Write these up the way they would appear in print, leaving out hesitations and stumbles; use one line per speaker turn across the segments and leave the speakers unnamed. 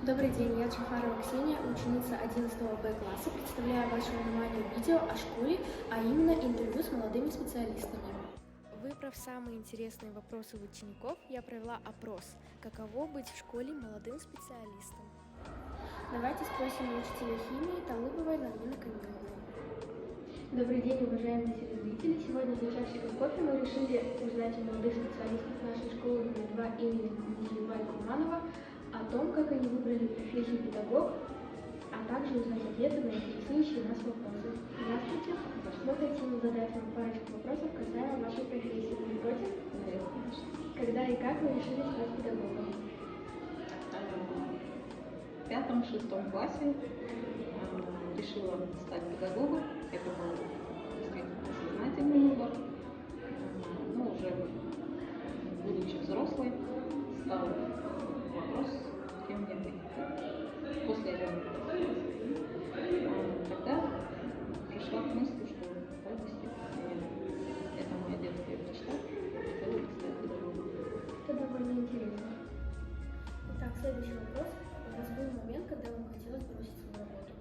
Добрый день, я Чухарова Ксения, ученица 11 Б класса. Представляю вашему вниманию видео о школе, а именно интервью с молодыми специалистами. Выбрав самые интересные вопросы у учеников, я провела опрос, каково быть в школе молодым специалистом. Давайте спросим у учителя химии Талыбовой Налины Камиловны. Добрый день, уважаемые телезрители! Сегодня за чашечкой кофе мы решили узнать у молодых специалистов нашей школы номер 2 имени Дмитрия Курманова о том, как они выбрали профессию педагог, а также узнать ответы на интересующие нас вопросы. Здравствуйте! Мы хотим задать вам парочку вопросов касаемо вашей профессии. Вы не против?
Нет, конечно.
Когда и как вы решили стать педагогом?
В пятом-шестом классе решила стать педагогом. Это был действительно сознательный выбор. Но уже будучи взрослой, стал вопрос, кем мне быть. После этого тогда пришла к мысли, что да, действительно, это моя детская мечта, хотела бы стать педагогом.
Это довольно интересно. Итак, следующий вопрос. У вас был момент, когда вам хотелось бросить свою работу?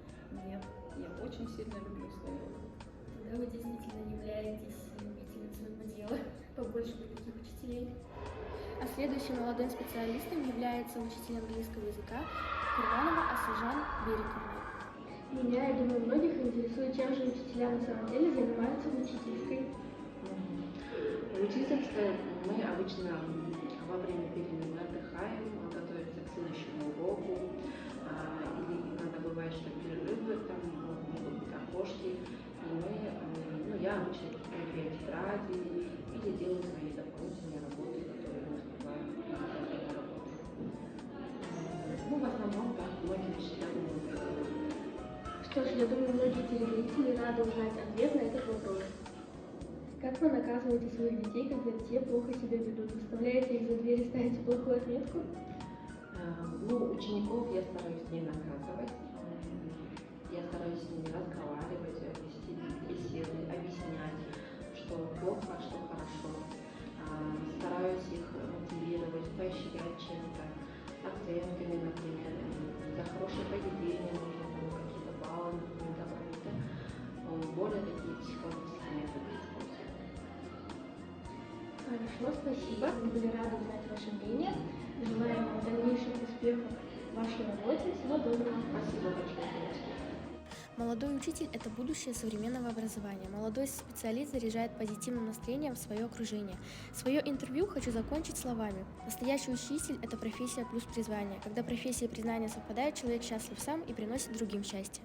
Нет, я очень сильно люблю свою работу.
Тогда вы действительно являетесь любителем своего дела. Побольше бы таких учителей. А следующим молодым специалистом является учитель английского языка Курманова Асылжан Бериковна. Меня, я думаю, многих интересует, чем же учителя на самом деле занимаются в учительской.
В учительской мы обычно во время перерыва отдыхаем, готовимся к следующему уроку, или иногда бывает, что перерывы, там могут быть окошки, и я обычно прикрепляю тетради или делаю свои дополнительные работы, которые не успеваю на работу. В основном, так, многие учителя думают.
Что ж, я думаю, многие телезрители рады узнать ответ на этот вопрос. Как вы наказываете своих детей, когда те плохо себя ведут? Выставляете их за дверь и ставите плохую отметку?
Учеников я стараюсь не наказывать. Я стараюсь с ними разговаривать, вести беседы, объяснять, что плохо, а что хорошо. Стараюсь их мотивировать, поощрять чем-то, оценками, например, за хорошее поведение можно какие-то баллы, например, добавить. Более такие психологические методы использую.
Хорошо, спасибо. Мы были рады узнать ваше мнение. Желаем вам дальнейших успехов в вашей работе. Всего доброго.
Спасибо большое.
Молодой учитель – это будущее современного образования. Молодой специалист заряжает позитивным настроением в свое окружение. Свое интервью хочу закончить словами. Настоящий учитель – это профессия плюс призвание. Когда профессия и признание совпадают, человек счастлив сам и приносит другим счастье.